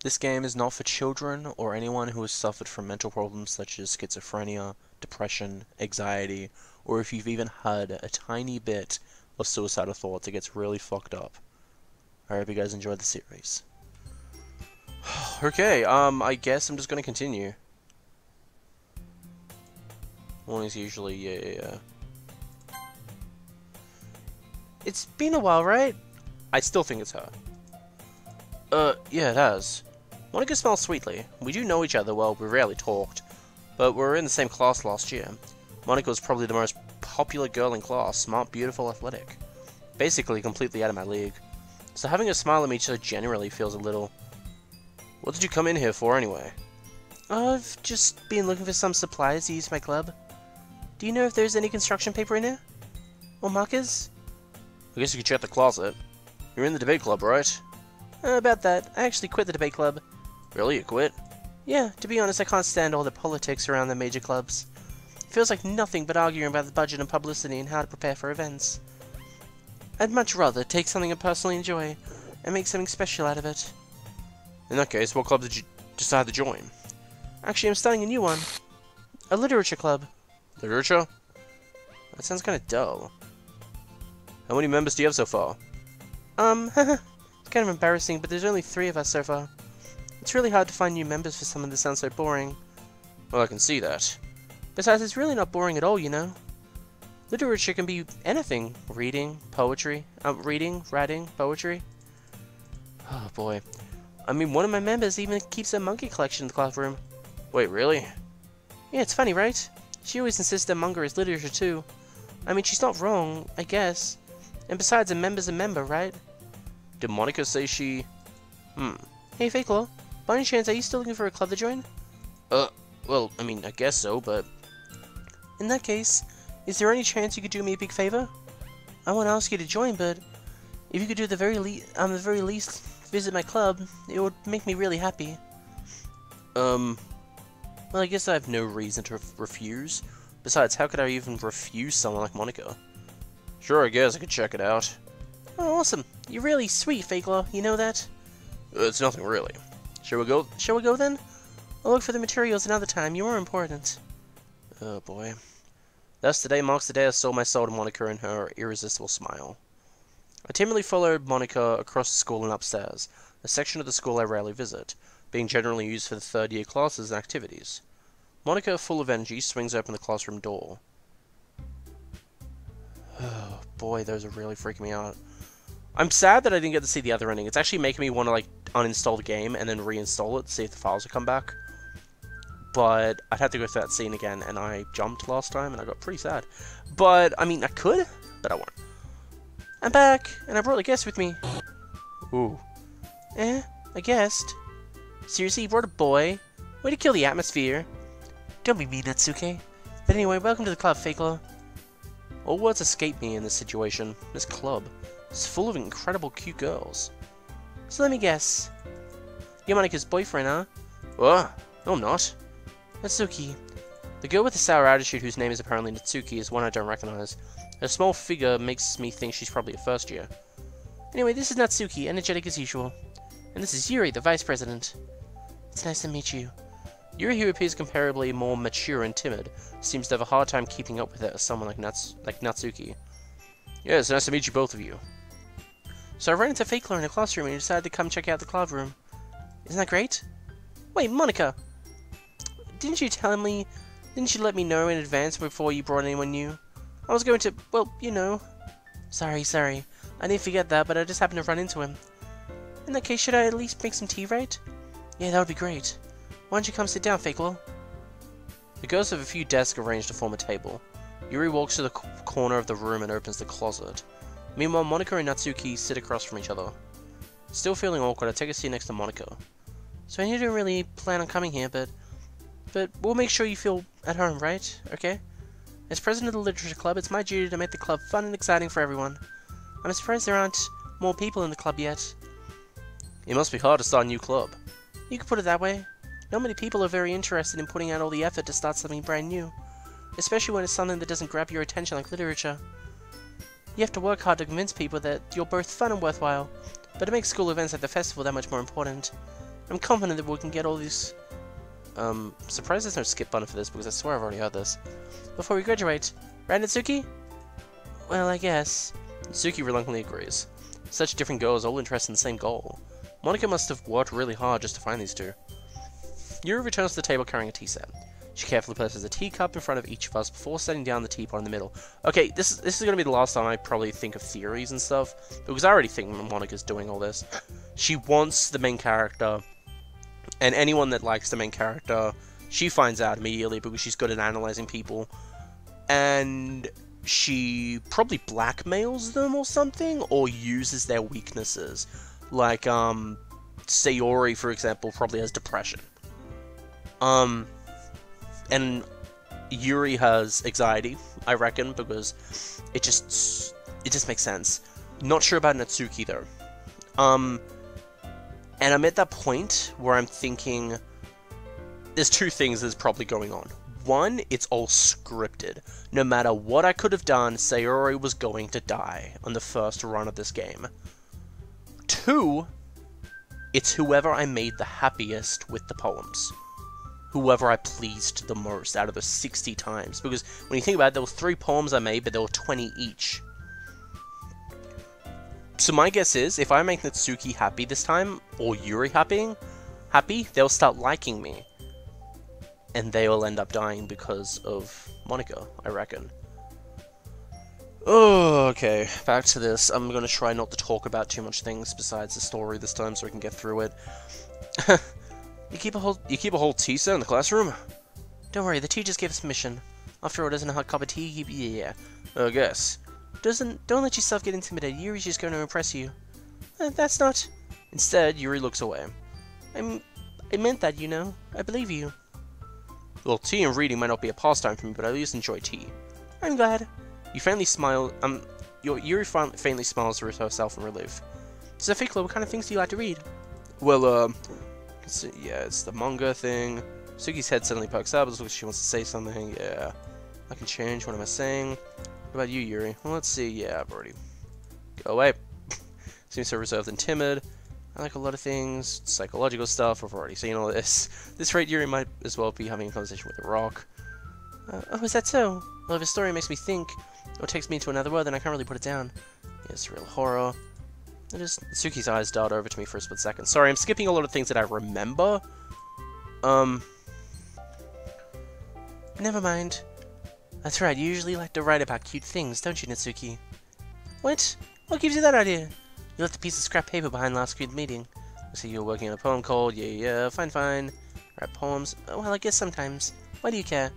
This game is not for children or anyone who has suffered from mental problems such as schizophrenia, depression, anxiety, or if you've even had a tiny bit of suicidal thoughts, it gets really fucked up. I hope you guys enjoyed the series. Okay, I guess I'm just gonna continue. One is usually, yeah. It's been a while, right? I still think it's her. Yeah, it has. Monica smells sweetly. We do know each other well, we rarely talked. But we were in the same class last year. Monica was probably the most popular girl in class, smart, beautiful, athletic. Basically completely out of my league. So having her smile at me so genuinely feels a little... What did you come in here for, anyway? I've just been looking for some supplies to use my club. Do you know if there's any construction paper in here? Or markers? I guess you could check the closet. You're in the debate club, right? About that. I actually quit the debate club. Really, you quit? Yeah, to be honest, I can't stand all the politics around the major clubs. It feels like nothing but arguing about the budget and publicity and how to prepare for events. I'd much rather take something I personally enjoy and make something special out of it. In that case, what club did you decide to join? Actually, I'm starting a new one. A literature club. Literature? That sounds kind of dull. How many members do you have so far? It's kind of embarrassing, but there's only 3 of us so far. It's really hard to find new members for someone that sounds so boring. Well, I can see that. Besides, it's really not boring at all, you know? Literature can be anything. Reading, poetry. Writing, poetry. Oh, boy. I mean, one of my members even keeps a monkey collection in the classroom. Wait, really? Yeah, it's funny, right? She always insists that manga is literature, too. I mean, she's not wrong, I guess. And besides, a member's a member, right? Did Monica say she... Hey, Fakelor. By any chance, are you still looking for a club to join? Well, I mean, I guess so, but... In that case, is there any chance you could do me a big favor? I want to ask you to join, but if you could do the very least visit my club, it would make me really happy. Well, I guess I have no reason to refuse. Besides, how could I even refuse someone like Monica? Sure, I guess I could check it out. Oh, awesome. You're really sweet, Fakelor. You know that? It's nothing really. Shall we go? Shall we go then? I'll look for the materials another time. You're more important. Oh, boy. Thus, today marks the day I sold my soul to Monica and her irresistible smile. I timidly followed Monica across the school and upstairs, a section of the school I rarely visit, being generally used for the third-year classes and activities. Monica, full of energy, swings open the classroom door. Oh, boy, those are really freaking me out. I'm sad that I didn't get to see the other ending. It's actually making me want to, like, uninstall the game and then reinstall it to see if the files will come back. But I'd have to go through that scene again, and I jumped last time, and I got pretty sad. But, I mean, I could, but I won't. I'm back, and I brought a guest with me. Ooh. A guest? Seriously, you brought a boy? Way to kill the atmosphere. Don't be mean, Natsuke. But anyway, welcome to the club, Fakelor. All words escape me in this situation. This club is full of incredible cute girls. So let me guess. You're Monika's boyfriend, huh? What? No, I'm not. Natsuki. The girl with the sour attitude whose name is apparently Natsuki is one I don't recognize. Her small figure makes me think she's probably a first year. Anyway, this is Natsuki, energetic as usual. And this is Yuri, the vice president. It's nice to meet you. Yuri, who appears comparably more mature and timid, seems to have a hard time keeping up with it as someone like Natsuki. Yeah, it's nice to meet you, both of you. So I ran into Fakelor in the classroom and he decided to come check out the club room. Isn't that great? Wait, Monica! Didn't you let me know in advance before you brought anyone new? I was going to, well, you know. Sorry. I didn't forget that, but I just happened to run into him. In that case, should I at least make some tea, right? Yeah, that would be great. Why don't you come sit down, Fakelor? The girls have a few desks arranged to form a table. Yuri walks to the corner of the room and opens the closet. Meanwhile, Monica and Natsuki sit across from each other. Still feeling awkward, I take a seat next to Monica. So I know you don't really plan on coming here, but we'll make sure you feel at home, right? Okay? As president of the Literature Club, it's my duty to make the club fun and exciting for everyone. I'm surprised there aren't more people in the club yet. It must be hard to start a new club. You could put it that way. Not many people are very interested in putting out all the effort to start something brand new. Especially when it's something that doesn't grab your attention like literature. You have to work hard to convince people that you're both fun and worthwhile, but it makes school events like the festival that much more important. I'm confident that we can get all these... surprised there's no skip button for this, because I swear I've already heard this. Before we graduate. Right, Natsuki? Well, I guess. Natsuki reluctantly agrees. Such different girls, all interested in the same goal. Monika must have worked really hard just to find these two. Yuri returns to the table carrying a tea set. She carefully places a teacup in front of each of us before setting down the teapot in the middle. Okay, this is going to be the last time I probably think of theories and stuff, because I already think Monika's doing all this. She wants the main character, and anyone that likes the main character, she finds out immediately because she's good at analyzing people, and she probably blackmails them or something, or uses their weaknesses. Like, Sayori, for example, probably has depression. And Yuri has anxiety, I reckon, because it just makes sense. Not sure about Natsuki, though. And I'm at that point where I'm thinking, there's two things that's probably going on. One, it's all scripted. No matter what I could have done, Sayori was going to die on the first run of this game. Two, it's whoever I made the happiest with the poems. Whoever I pleased the most out of the 60 times. Because when you think about it, there were 3 poems I made, but there were 20 each. So my guess is, if I make Natsuki happy this time, or Yuri happy, they'll start liking me. And they will end up dying because of Monika, I reckon. Oh, okay, back to this. I'm going to try not to talk about too much things besides the story this time so we can get through it. You keep a whole tea set in the classroom? Don't worry, the teachers gave us permission. After all, doesn't a hot cup of tea keep you... Yeah. I guess. Don't let yourself get intimidated. Yuri's just going to impress you. That's not... Instead, Yuri looks away. I meant that, you know. I believe you. Well, tea and reading might not be a pastime for me, but I at least enjoy tea. I'm glad. You faintly smile... Yuri faintly smiles to herself in relief. So, Fikla, what kind of things do you like to read? Well, yeah, it's the manga thing. Suki's head suddenly perks up. It looks like she wants to say something. Yeah. I can change. What am I saying? What about you, Yuri? Well, let's see. Yeah, I've already... Go away. Seems so reserved and timid. I like a lot of things. Psychological stuff. I've already seen all this. At this rate, Yuri might as well be having a conversation with a rock. Oh, is that so? Well, if a story makes me think, or takes me to another world, then I can't really put it down. Yeah, it's real horror. Suki's eyes dart over to me for a split second. Sorry, I'm skipping a lot of things that I remember. Never mind. That's right, you usually like to write about cute things, don't you, Natsuki? What? What gives you that idea? You left a piece of scrap paper behind last week's meeting. I see you were working on a poem called Yeah, fine. Write poems? Oh, well, I guess sometimes. Why do you care?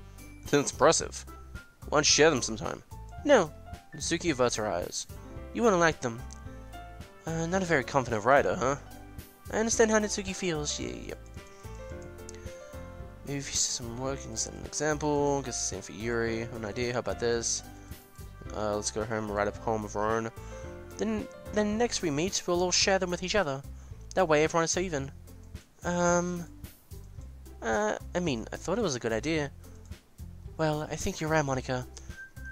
That's impressive. Why don't you share them sometime? No. Natsuki averts her eyes. You wouldn't like them. Not a very confident writer, huh? I understand how Natsuki feels. Yep. Maybe if you see some workings and an example, guess the same for Yuri. I have an idea, how about this? Let's go home and write a poem of our own. Then next we meet, we'll all share them with each other. That way everyone is so even. I mean, I thought it was a good idea. Well, I think you're right, Monika.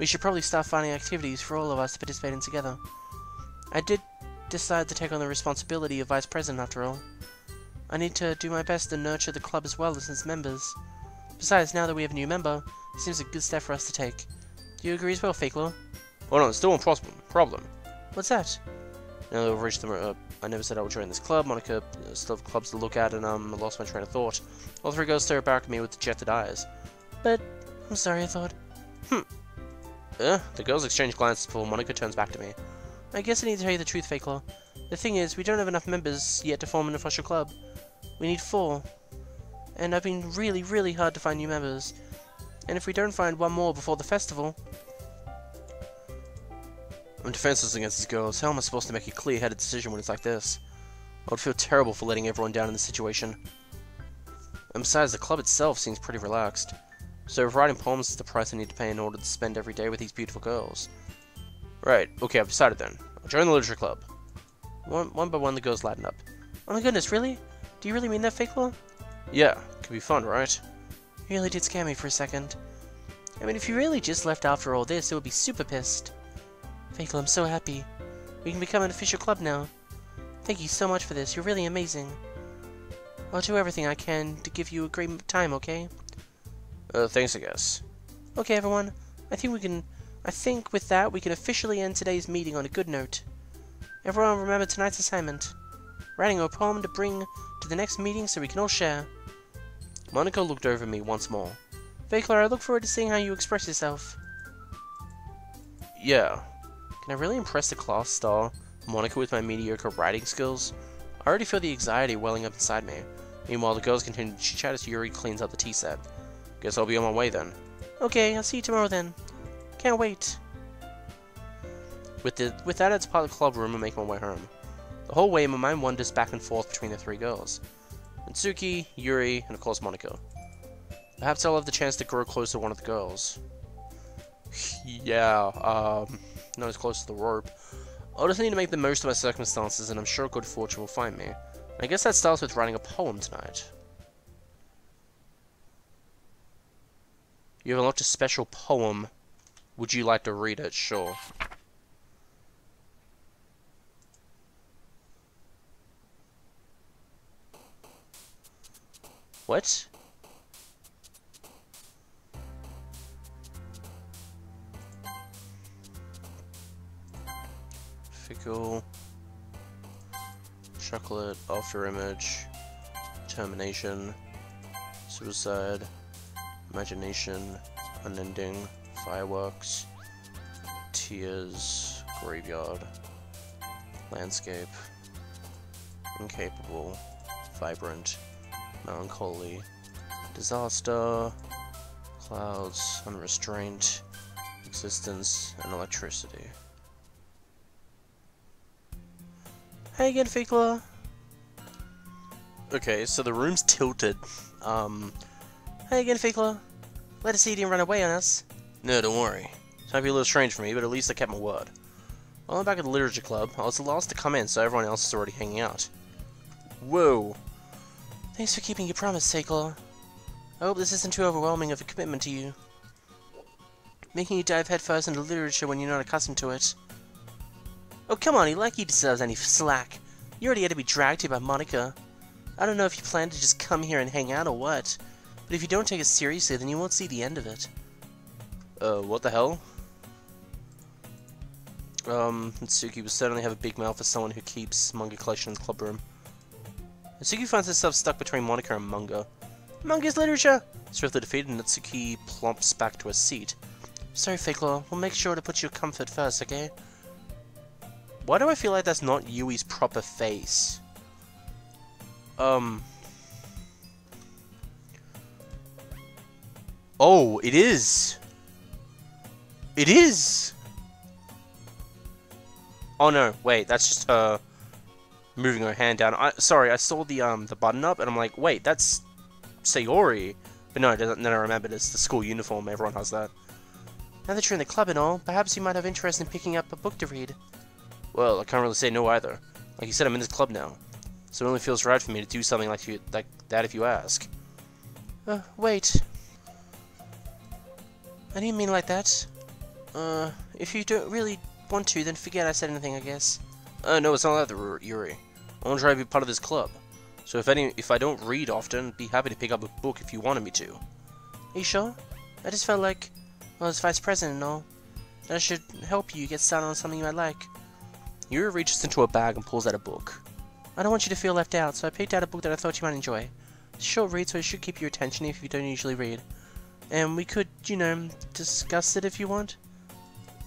We should probably start finding activities for all of us to participate in together. I did decide to take on the responsibility of Vice President after all. I need to do my best to nurture the club as well as its members. Besides, now that we have a new member, it seems a good step for us to take. Do you agree as well, Fakelor? Oh no, it's still one problem. What's that? Now that I've reached the... I never said I would join this club. Monika still have clubs to look at, and I lost my train of thought. All 3 girls stare back at me with dejected eyes. But... I'm sorry, I thought... The girls exchange glances before Monika turns back to me. I guess I need to tell you the truth, Fakelor. The thing is, we don't have enough members yet to form an official club. We need 4. And I've been really, really hard to find new members. And if we don't find one more before the festival... I'm defenseless against these girls. How am I supposed to make a clear-headed decision when it's like this? I would feel terrible for letting everyone down in this situation. And besides, the club itself seems pretty relaxed. So if writing poems is the price I need to pay in order to spend every day with these beautiful girls. Right, okay, I've decided then. I'll join the literature club. One by one the girls lighten up. Oh my goodness, really? Do you really mean that, Fakelor? Yeah, it could be fun, right? You really did scare me for a second. I mean, if you really just left after all this, it would be super pissed. Fakelor, I'm so happy. We can become an official club now. Thank you so much for this, you're really amazing. I'll do everything I can to give you a great time, okay? Thanks, I guess. Okay, everyone. I think with that, we can officially end today's meeting on a good note. Everyone remember tonight's assignment. Writing a poem to bring to the next meeting so we can all share. Monica looked over me once more. Fakler, I look forward to seeing how you express yourself. Yeah. Can I really impress the class star, Monica, with my mediocre writing skills? I already feel the anxiety welling up inside me. Meanwhile, the girls continue to chit-chat as Yuri cleans out the tea set. Guess I'll be on my way then. Okay, I'll see you tomorrow then. Can't wait. With that, I depart the club room and make my way home. The whole way, my mind wanders back and forth between the three girls. Mitsuki, Yuri, and of course Monica. Perhaps I'll have the chance to grow close to one of the girls. Yeah, not as close to the rope. I'll just need to make the most of my circumstances, and I'm sure good fortune will find me. I guess that starts with writing a poem tonight. You have unlocked a special poem. Would you like to read it? Sure. What? Fickle. Chocolate. After image. Termination. Suicide. Imagination. Unending. Fireworks. Tears. Graveyard. Landscape. Incapable. Vibrant. Melancholy. Disaster. Clouds. Unrestrained. Existence. And electricity. Hey again, Fakler. Okay, so the room's tilted. Hey again, Fakler. Let us see you didn't run away on us. No, don't worry. It might be a little strange for me, but at least I kept my word. While I'm back at the literature club, I was the last to come in, so everyone else is already hanging out. Whoa. Thanks for keeping your promise, Fakler. I hope this isn't too overwhelming of a commitment to you. Making you dive headfirst into literature when you're not accustomed to it. Oh, come on, like he deserves any slack. You already had to be dragged here by Monica. I don't know if you plan to just come here and hang out or what, but if you don't take it seriously, then you won't see the end of it. What the hell? Mitsuki would certainly have a big mouth for someone who keeps manga collection in the club room. Mitsuki finds herself stuck between Monica and manga. Manga's literature! Swiftly defeated, Mitsuki plumps back to her seat. Sorry, Fakler. We'll make sure to put your comfort first, okay? Why do I feel like that's not Yui's proper face? Oh, it is! It is! Oh no, wait, that's just her moving her hand down. Sorry, I saw the button up and I'm like, wait, that's Sayori. But no, then I remembered it's the school uniform, everyone has that. Now that you're in the club and all, perhaps you might have interest in picking up a book to read. Well, I can't really say no either. Like you said, I'm in this club now. So it only feels right for me to do something like that if you ask. Wait. I didn't mean like that. If you don't really want to, then forget I said anything, I guess. No, it's not that, Yuri. I want to try to be part of this club. So if I don't read often, I'd be happy to pick up a book if you wanted me to. Are you sure? I just felt like, well, as vice president and all, that I should help you get started on something you might like. Yuri reaches into a bag and pulls out a book. I don't want you to feel left out, so I picked out a book that I thought you might enjoy. It's a short read, so it should keep your attention if you don't usually read. And we could, you know, discuss it if you want.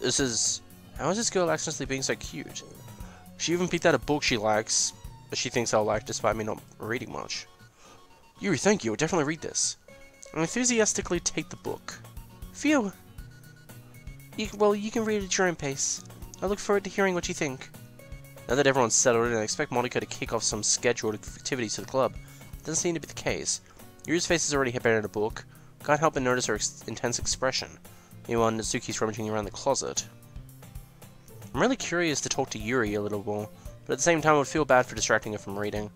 How is this girl accidentally being so cute? She even picked out a book she likes, but she thinks I'll like despite me not reading much. Yuri, thank you, I'll definitely read this. I enthusiastically take the book. Phew! You can read it at your own pace. I look forward to hearing what you think. Now that everyone's settled in, I expect Monica to kick off some scheduled activities to the club. Doesn't seem to be the case. Yuri's face is already hidden in a book. Can't help but notice her intense expression. Meanwhile, Natsuki's rummaging around the closet. I'm really curious to talk to Yuri a little more, but at the same time I would feel bad for distracting her from reading.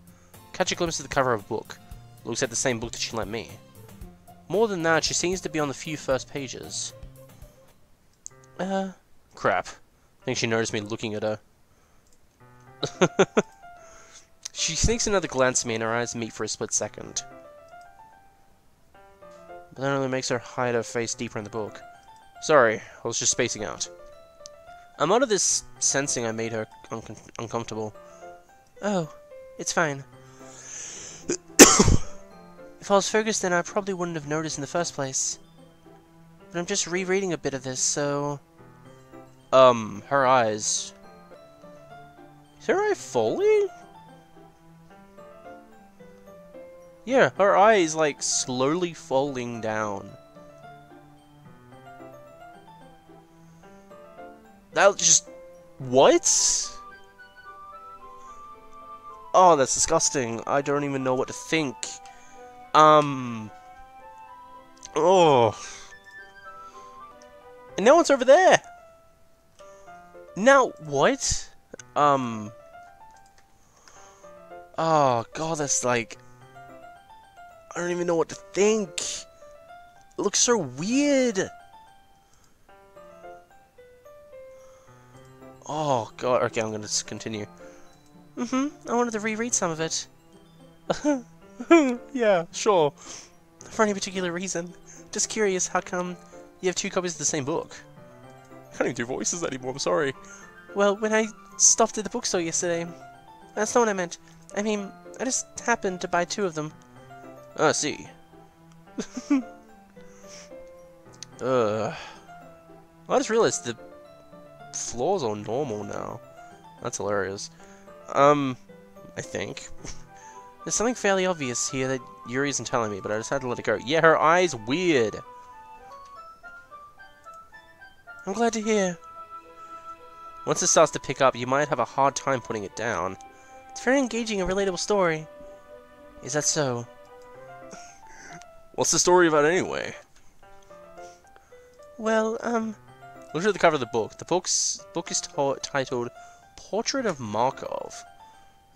Catch a glimpse of the cover of a book. Looks like the same book that she lent me. More than that, she seems to be on the few first pages. Crap. I think she noticed me looking at her. She sneaks another glance at me and her eyes meet for a split second. But that only makes her hide her face deeper in the book. Sorry, I was just spacing out. I'm out of this sensing I made her uncomfortable. Oh, it's fine. If I was focused, then I probably wouldn't have noticed in the first place. But I'm just rereading a bit of this, so... Her eyes... Is her eye falling? Yeah, her eye is, like, slowly falling down. That just... What? Oh, that's disgusting. I don't even know what to think. Oh. And now it's over there! Now, what? Oh, God, that's like... I don't even know what to think. It looks so weird. Oh, God. Okay, I'm gonna just continue. I wanted to reread some of it. Yeah, sure. For any particular reason. Just curious, how come you have 2 copies of the same book? I can't even do voices anymore, I'm sorry. Well, when I stopped at the bookstore yesterday... That's not what I meant. I mean, I just happened to buy 2 of them. I see. I just realized the floors are normal now. That's hilarious. I think. There's something fairly obvious here that Yuri isn't telling me, but I just had to let it go. Yeah, her eye's weird. I'm glad to hear. Once it starts to pick up, you might have a hard time putting it down. It's a very engaging and relatable story. Is that so? What's the story about anyway? Well, Look at the cover of the book. The book is titled Portrait of Markov.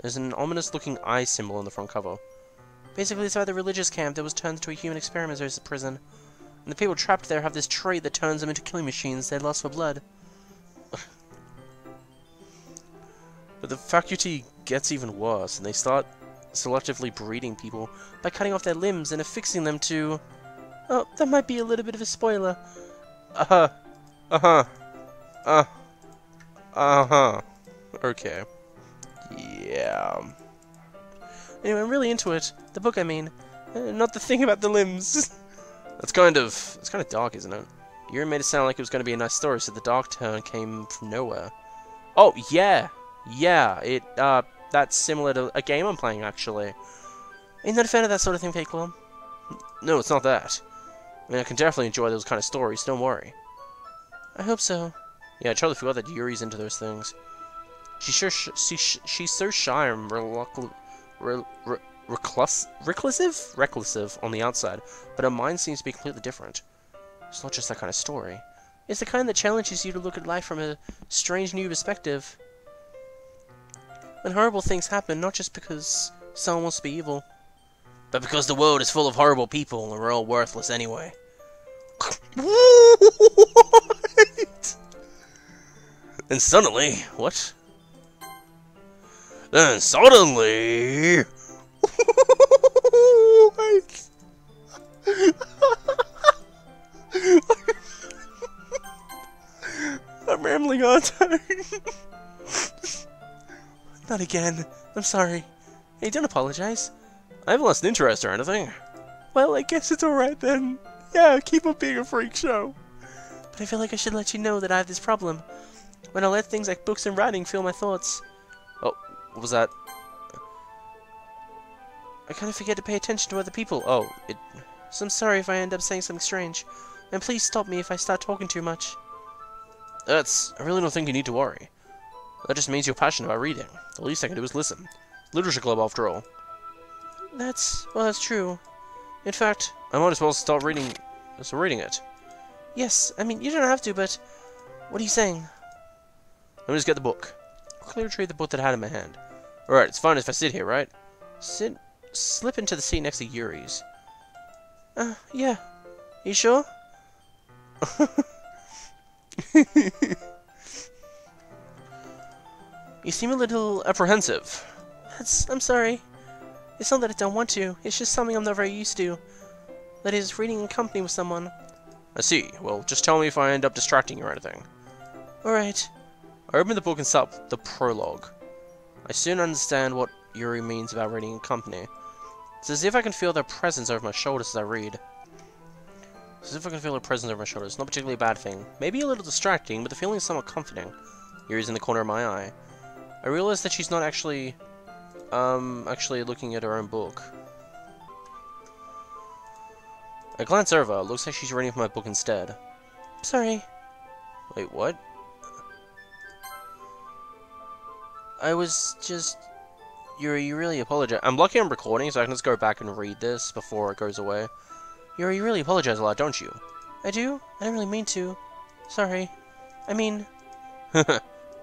There's an ominous-looking eye symbol on the front cover. Basically, it's about the religious camp that was turned into a human experiment as a prison. And the people trapped there have this trait that turns them into killing machines. They lust for blood. But the faculty gets even worse, and they start selectively breeding people By cutting off their limbs and affixing them to... Oh, that might be a little bit of a spoiler. Okay. Yeah. Anyway, I'm really into it. The book, I mean. Not the thing about the limbs. It's kind of dark, isn't it? You made it sound like it was going to be a nice story, so the dark turn came from nowhere. Oh, yeah! Yeah, that's similar to a game I'm playing, actually. Are you not a fan of that sort of thing, Piccolo? No, it's not that. I mean, I can definitely enjoy those kind of stories, don't worry. I hope so. Yeah, I totally forgot that Yuri's into those things. She's so shy and reclusive on the outside, but her mind seems to be completely different. It's not just that kind of story. It's the kind that challenges you to look at life from a strange new perspective. When horrible things happen, not just because someone wants to be evil, but because the world is full of horrible people and we're all worthless anyway. What? And suddenly, what? Then suddenly... What? I'm rambling on time. Not again. I'm sorry. Hey, don't apologize. I haven't lost interest or anything. Well, I guess it's alright then. Yeah, keep up being a freak show. But I feel like I should let you know that I have this problem. When I let things like books and writing fill my thoughts. Oh, what was that? I kind of forget to pay attention to other people. Oh, So I'm sorry if I end up saying something strange. And please stop me if I start talking too much. I really don't think you need to worry. That just means you're passionate about reading. The least I can do is listen. Literature Club, after all. That's true. In fact, I might as well start reading it. Yes, I mean, you don't have to, but... What are you saying? Let me just get the book. I'll clearly retrieve the book that I had in my hand. Alright, it's fine if I sit here, right? Slip into the seat next to Yuri's. Yeah. You sure? You seem a little Apprehensive. I'm sorry. It's not that I don't want to, it's just something I'm not very used to. That is, reading in company with someone. I see. Well, just tell me if I end up distracting you or anything. Alright. I open the book and start the prologue. I soon understand what Yuri means about reading in company. It's as if I can feel their presence over my shoulders as I read. It's as if I can feel their presence over my shoulders. Not particularly a bad thing. Maybe a little distracting, but the feeling is somewhat comforting. Yuri's in the corner of my eye. I realize that she's not actually looking at her own book. I glance over. It looks like she's reading from my book instead. Sorry. Wait, what? I was just... Yuri, you really apologize. I'm lucky I'm recording, so I can just go back and read this before it goes away. Yuri, you really apologize a lot, don't you? I do? I don't really mean to. Sorry. I mean...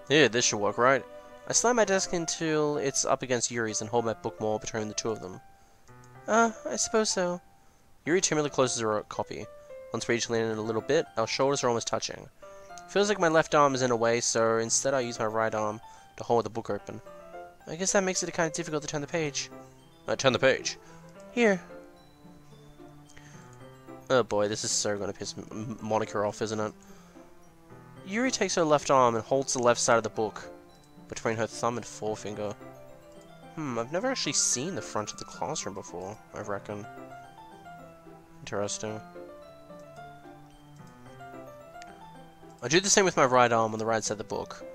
Yeah, this should work, right? I slam my desk until it's up against Yuri's and hold my book more between the two of them. I suppose so. Yuri timidly closes her copy. Once we each lean in a little bit, our shoulders are almost touching. Feels like my left arm is in a way, so instead I use my right arm to hold the book open. I guess that makes it kind of difficult to turn the page. Turn the page. Here. Oh boy, this is so gonna piss Monica off, isn't it? Yuri takes her left arm and holds the left side of the book between her thumb and forefinger. I've never actually seen the front of the classroom before, I reckon. Interesting. I do the same with my right arm on the right side of the book.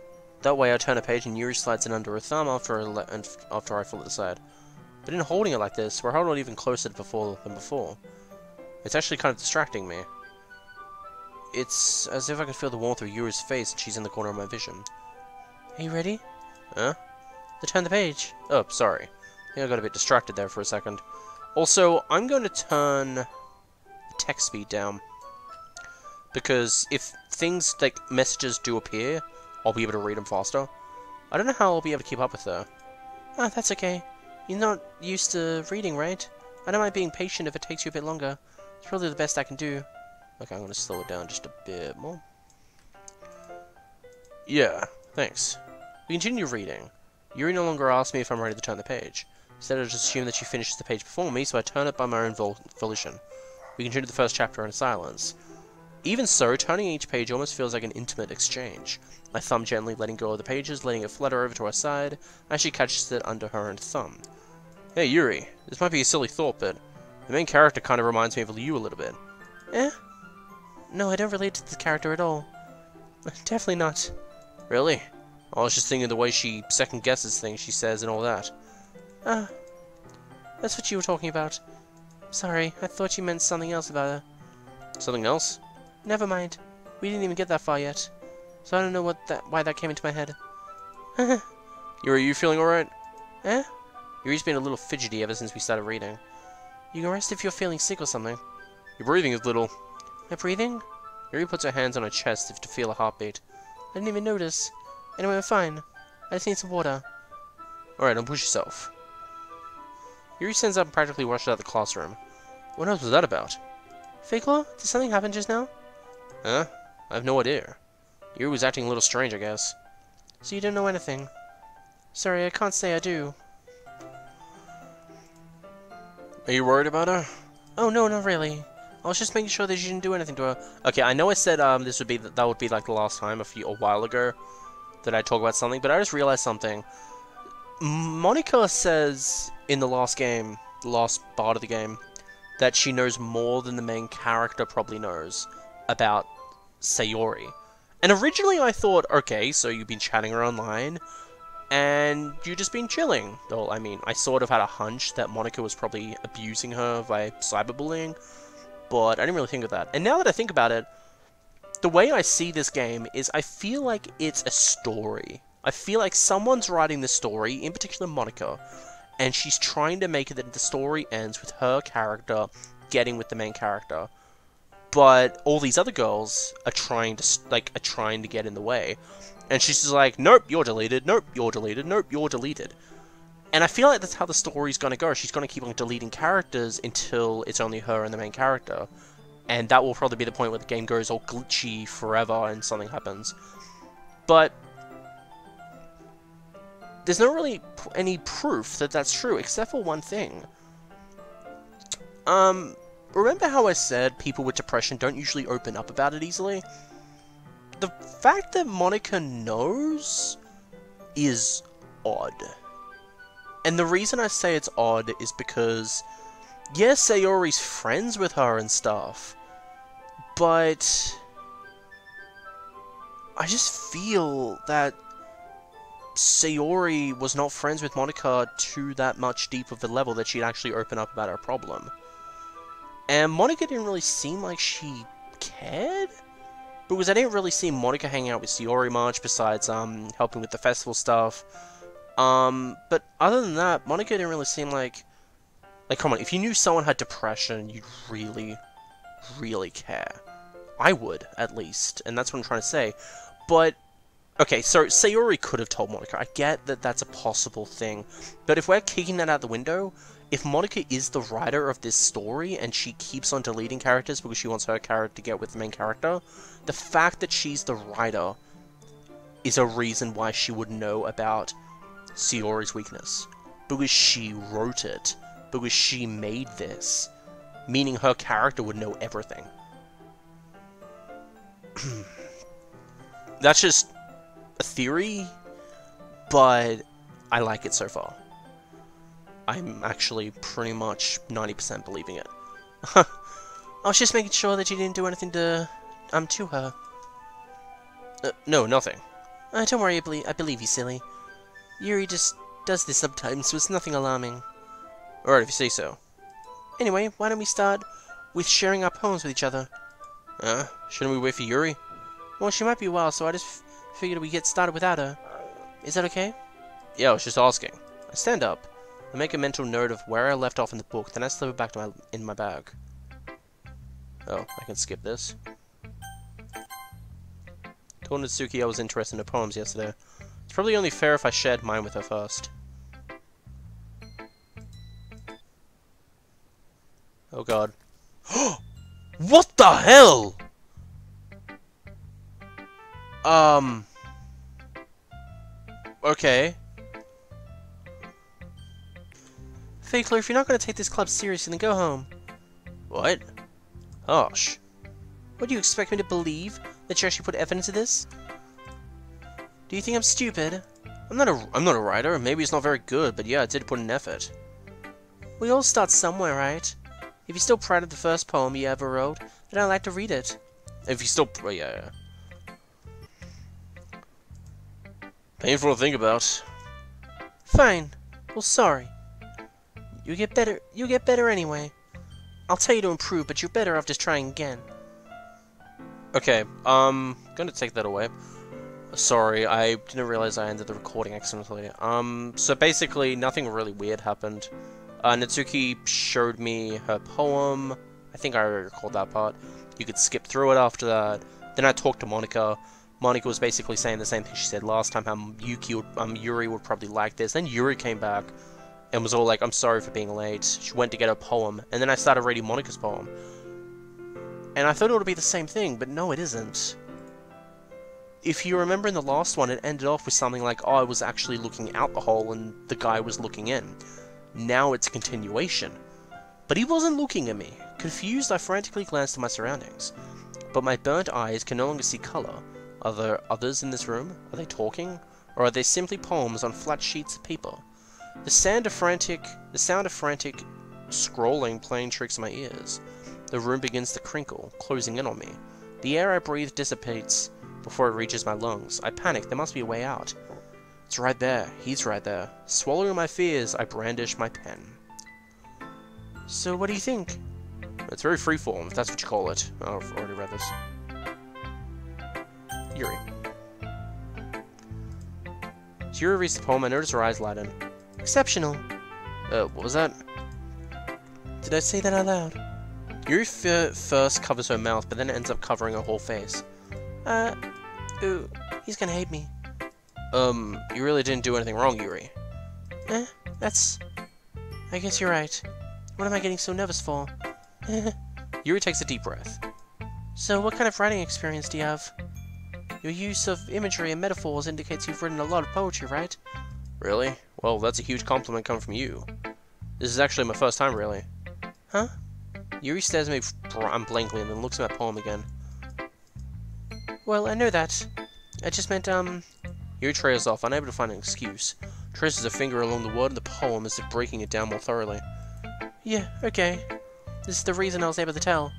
That way I turn a page and Yuri slides it under her thumb after I flip it aside. But in holding it like this, we're holding it even closer than before. It's actually kind of distracting me. It's as if I can feel the warmth of Yuri's face and she's in the corner of my vision. Are you ready? Huh? To turn the page. Oh, sorry. I think I got a bit distracted there for a second. Also, I'm going to turn the text speed down. Because if things, like, messages do appear, I'll be able to read them faster. I don't know how I'll be able to keep up with that. Ah, that's okay. You're not used to reading, right? I don't mind being patient if it takes you a bit longer. It's probably the best I can do. Okay, I'm going to slow it down just a bit more. Yeah, thanks. We continue reading. Yuri no longer asks me if I'm ready to turn the page. Instead, I just assume that she finishes the page before me, so I turn it by my own volition. We continue the first chapter in silence. Even so, turning each page almost feels like an intimate exchange. My thumb gently letting go of the pages, letting it flutter over to her side, as she catches it under her own thumb. Hey, Yuri, this might be a silly thought, but the main character kind of reminds me of you a little bit. Eh? No, I don't relate to the character at all. Definitely not. Really? I was just thinking the way she second-guesses things she says and all that. Ah. That's what you were talking about. Sorry, I thought you meant something else about her. Something else? Never mind. We didn't even get that far yet. So I don't know why that came into my head. Yuri, are you feeling alright? Eh? Yuri's been a little fidgety ever since we started reading. You can rest if you're feeling sick or something. Your breathing is little. My breathing? Yuri puts her hands on her chest to feel a heartbeat. I didn't even notice. Anyway, I'm fine. I just need some water. Alright, don't push yourself. Yuri stands up and practically rushes out of the classroom. What else was that about? Fake Law? Did something happen just now? Huh? I have no idea. Yuri was acting a little strange, I guess. So you don't know anything? Sorry, I can't say I do. Are you worried about her? Oh, no, not really. I was just making sure that you didn't do anything to her. Okay, I know I said that would be like the last time a while ago that I talk about something, but I just realized something. Monica says in the last part of the game, that she knows more than the main character probably knows about Sayori. And originally I thought, okay, so you've been chatting her online, and you've just been chilling. Well, I mean, I sort of had a hunch that Monica was probably abusing her by cyberbullying, but I didn't really think of that. And now that I think about it, the way I see this game is I feel like it's a story. I feel like someone's writing the story, in particular Monica, and she's trying to make it that the story ends with her character getting with the main character. But all these other girls are trying to get in the way. And she's just like, nope, you're deleted, nope, you're deleted, nope, you're deleted. And I feel like that's how the story's gonna go. She's gonna keep on deleting characters until it's only her and the main character. And that will probably be the point where the game goes all glitchy forever and something happens. But there's not really any proof that that's true, except for one thing. Remember how I said people with depression don't usually open up about it easily? The fact that Monika knows is odd. And the reason I say it's odd is because, yes, Sayori's friends with her and stuff, but I just feel that Sayori was not friends with Monika to that much deep of a level that she'd actually open up about her problem. And Monika didn't really seem like she cared, because I didn't really see Monika hanging out with Sayori much, besides helping with the festival stuff. But other than that, Monika didn't really seem like come on, if you knew someone had depression, you'd really, really care. I would, at least, and that's what I'm trying to say. But okay, so Sayori could have told Monika. I get that that's a possible thing, but if we're kicking that out the window, if Monika is the writer of this story and she keeps on deleting characters because she wants her character to get with the main character, the fact that she's the writer is a reason why she would know about Sayori's weakness. Because she wrote it. Because she made this. Meaning her character would know everything. That's just a theory, but I like it so far. I'm actually pretty much 90% believing it. I was just making sure that you didn't do anything to her. No, nothing. Don't worry, I believe you, silly. Yuri just does this sometimes, so it's nothing alarming. Alright, if you say so. Anyway, why don't we start with sharing our poems with each other? Shouldn't we wait for Yuri? Well, she might be well, so I just figured we'd get started without her. Is that okay? Yeah, I was just asking. I stand up. I make a mental note of where I left off in the book, then I slip it back to in my bag. Oh, I can skip this. Told Natsuki I was interested in her poems yesterday. It's probably only fair if I shared mine with her first. Oh god. What the hell?! Okay. Fakeler, if you're not going to take this club seriously, then go home. What? Gosh. What, do you expect me to believe? That you actually put effort into this? Do you think I'm stupid? I'm not a writer. Maybe it's not very good, but yeah, I did put an effort. We all start somewhere, right? If you're still proud of the first poem you ever wrote, then I'd like to read it. If you still... Oh, yeah. Painful to think about. Fine. Well, sorry. You get better anyway. I'll tell you to improve, but you're better off just trying again. Okay, gonna take that away. Sorry, I didn't realize I ended the recording accidentally. So basically, nothing really weird happened. Natsuki showed me her poem. I think I already recalled that part. You could skip through it after that. Then I talked to Monika. Monika was basically saying the same thing she said last time, how Yuri would probably like this. Then Yuri came back and was all like, I'm sorry for being late. She went to get her poem. And then I started reading Monika's poem. And I thought it would be the same thing, but no, it isn't. If you remember in the last one, it ended off with something like, oh, I was actually looking out the hole and the guy was looking in. Now it's a continuation. But he wasn't looking at me. Confused, I frantically glanced at my surroundings. But my burnt eyes can no longer see color. Are there others in this room? Are they talking? Or are they simply poems on flat sheets of paper? The sound of frantic scrolling playing tricks in my ears. The room begins to crinkle, closing in on me. The air I breathe dissipates before it reaches my lungs. I panic. There must be a way out. It's right there. He's right there. Swallowing my fears, I brandish my pen. So, what do you think? It's very freeform, if that's what you call it. Oh, I've already read this. Yuri. As Yuri reads the poem, I notice her eyes lighten. Exceptional. What was that? Did I say that out loud? Yuri first covers her mouth, but then ends up covering her whole face. Ooh, he's gonna hate me. You really didn't do anything wrong, Yuri. I guess you're right. What am I getting so nervous for? Yuri takes a deep breath. So, what kind of writing experience do you have? Your use of imagery and metaphors indicates you've written a lot of poetry, right? Really? Well, that's a huge compliment coming from you. This is actually my first time, really. Huh? Yuri stares at me blankly and then looks at my poem again. Well, I know that. I just meant, Yuri trails off, unable to find an excuse. Traces a finger along the word of the poem as if breaking it down more thoroughly. Yeah, okay. This is the reason I was able to tell.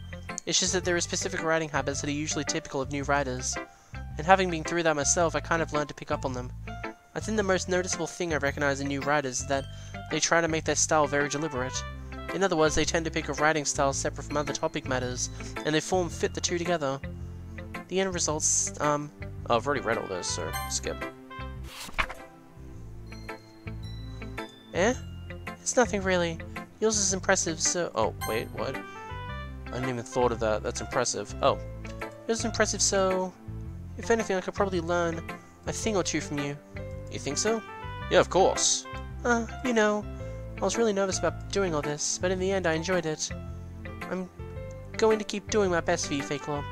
It's just that there are specific writing habits that are usually typical of new writers. And having been through that myself, I kind of learned to pick up on them. I think the most noticeable thing I recognize in new writers is that they try to make their style very deliberate. In other words, they tend to pick a writing style separate from other topic matters, and they fit the two together. The end results, Oh, I've already read all this, so skip. Eh? It's nothing really. Yours is impressive, so... Oh, wait, what? I hadn't even thought of that. That's impressive. Oh. Yours is impressive, so... If anything, I could probably learn a thing or two from you. You think so? Yeah, of course. You know, I was really nervous about doing all this, but in the end I enjoyed it. I'm going to keep doing my best for you, Fake-Law.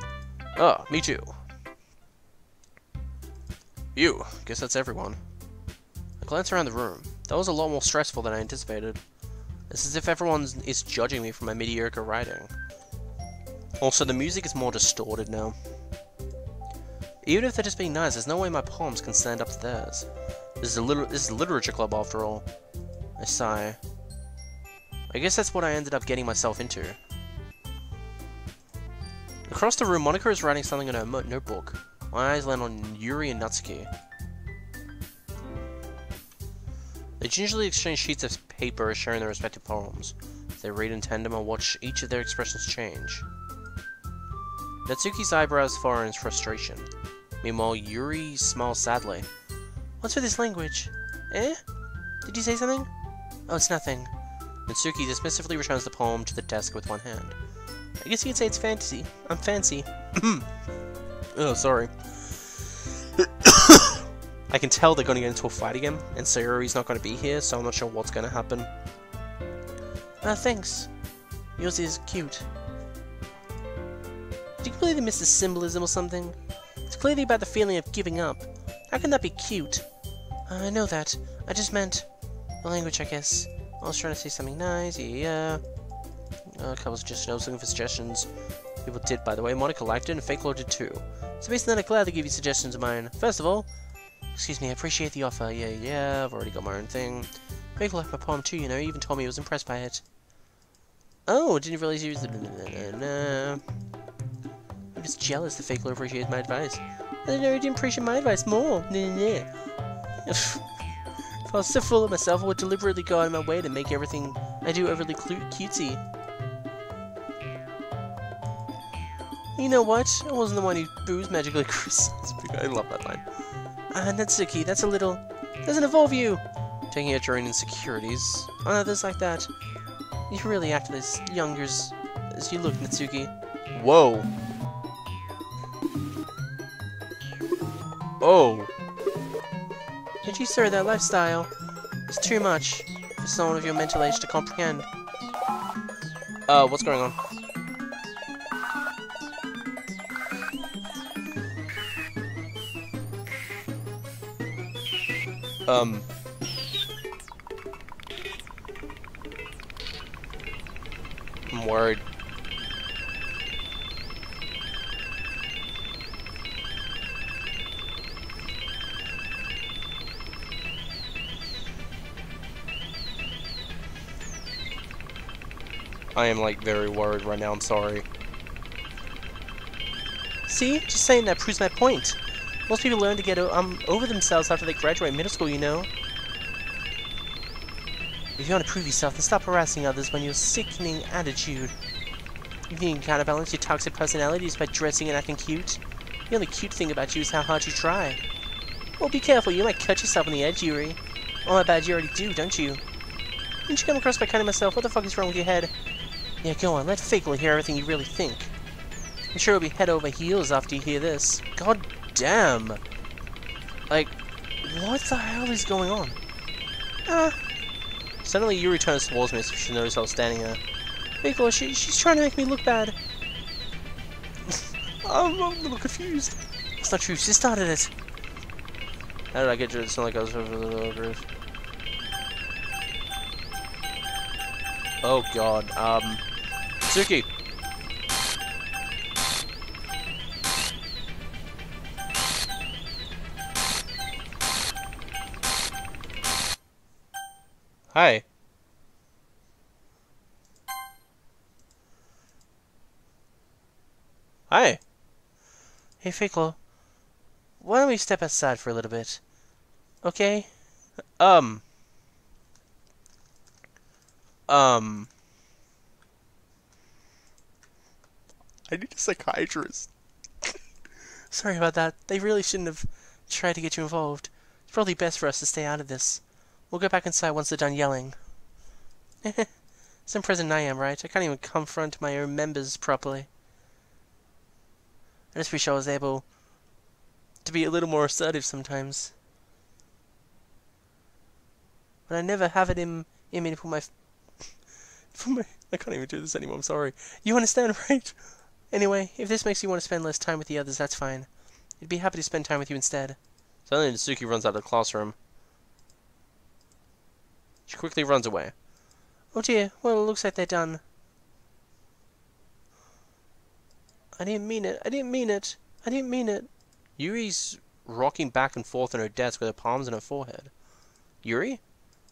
Oh, me too. You. Guess that's everyone. I glance around the room. That was a lot more stressful than I anticipated. It's as if everyone is judging me for my mediocre writing. Also, the music is more distorted now. Even if they're just being nice, there's no way my poems can stand up to theirs. This is a literature club after all. I sigh. I guess that's what I ended up getting myself into. Across the room, Monika is writing something in her notebook. My eyes land on Yuri and Natsuki. They gingerly exchange sheets of paper sharing their respective poems. They read in tandem and watch each of their expressions change. Natsuki's eyebrows furrow in frustration. Meanwhile, Yuri smiles sadly. What's with this language? Eh? Did you say something? Oh, it's nothing. Natsuki dismissively returns the poem to the desk with one hand. I guess you could say it's fantasy. I'm fancy. Oh, sorry. I can tell they're going to get into a fight again, and Sayori's not going to be here, so I'm not sure what's going to happen. Thanks. Yours is cute. Did you completely miss the symbolism or something? It's clearly about the feeling of giving up. How can that be cute? I know that. I just meant the language, I guess. I was trying to say something nice, yeah. A couple of suggestions, I was looking for suggestions. People did, by the way. Monika liked it, and Fake Law did too. So based on that, I'm glad to give you suggestions of mine. First of all, excuse me, I appreciate the offer. Yeah, I've already got my own thing. Fake Law liked my poem too, you know, he even told me he was impressed by it. Oh, didn't realize he was the... I'm just jealous that Fake Law appreciates my advice. I didn't know he didn't appreciate my advice more. If I was so full of myself, I would deliberately go out of my way to make everything I do overly cutesy. You know what? I wasn't the one who boos magically Christmas. I love that line. Natsuki, that's a little... doesn't involve you! Taking out your own insecurities on others like that. You really act as young as you look, Natsuki. Whoa! Oh! Did you, sir, that lifestyle is too much for someone of your mental age to comprehend. What's going on? I'm worried. I am, like, very worried right now, I'm sorry. See? Just saying that proves my point. Most people learn to get over themselves after they graduate middle school, you know. If you want to prove yourself, then stop harassing others when your sickening attitude. You think you can counterbalance your toxic personality just by dressing and acting cute? The only cute thing about you is how hard you try. Well, be careful, you might cut yourself on the edge, Yuri. Oh, my bad, you already do, don't you? Didn't you come across by cutting myself? What the fuck is wrong with your head? Yeah, go on, let Fake Law hear everything you really think. I'm sure it'll be head over heels after you hear this. God damn! Like, what the hell is going on? Suddenly Yuri turns towards me so she knows I was standing there. Fake Law, she's trying to make me look bad. I'm a little confused. That's not true, she started it. How did I get to it? It's not like I was over the Oh god, Suki! Hi. Hi. Hey, Fickle. Why don't we step outside for a little bit? Okay? Um. I need a psychiatrist. Sorry about that. They really shouldn't have tried to get you involved. It's probably best for us to stay out of this. We'll go back inside once they're done yelling. Some president I am, right? I can't even confront my own members properly. I just wish I was able to be a little more assertive sometimes. But I never have it in me to put my... I can't even do this anymore, I'm sorry. You understand, right? Anyway, if this makes you want to spend less time with the others, that's fine. I'd be happy to spend time with you instead. Suddenly, Natsuki runs out of the classroom. She quickly runs away. Oh dear, well, it looks like they're done. I didn't mean it. I didn't mean it. I didn't mean it. Yuri's rocking back and forth on her desk with her palms on her forehead. Yuri?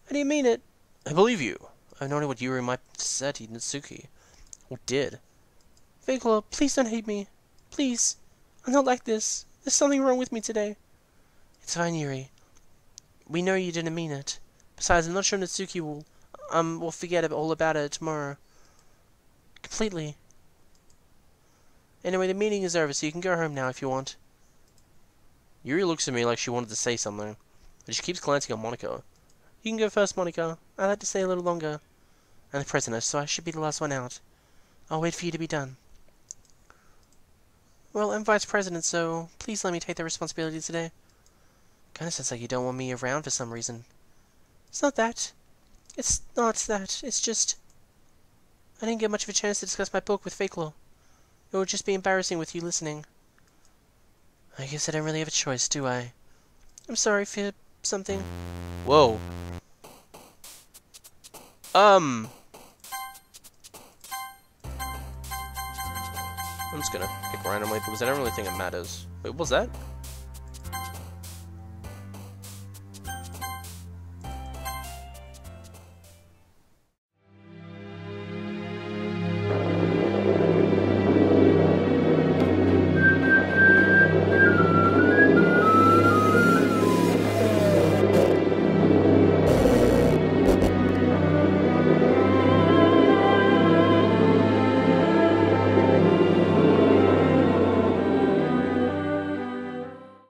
I didn't mean it. I believe you. I have no idea what Yuri might have said to Natsuki. Or did. Fickle, please don't hate me. Please. I'm not like this. There's something wrong with me today. It's fine, Yuri. We know you didn't mean it. Besides, I'm not sure Natsuki will forget all about it tomorrow. Completely. Anyway, the meeting is over, so you can go home now if you want. Yuri looks at me like she wanted to say something, but she keeps glancing at Monica. You can go first, Monica. I'd like to stay a little longer. I'm the president, so I should be the last one out. I'll wait for you to be done. Well, I'm vice president, so please let me take the responsibility today. Kinda sounds like you don't want me around for some reason. It's not that. It's not that. It's just... I didn't get much of a chance to discuss my book with Fakelaw. It would just be embarrassing with you listening. I guess I don't really have a choice, do I? I'm sorry for something. Whoa. I'm just gonna pick randomly because I don't really think it matters. Wait, what was that?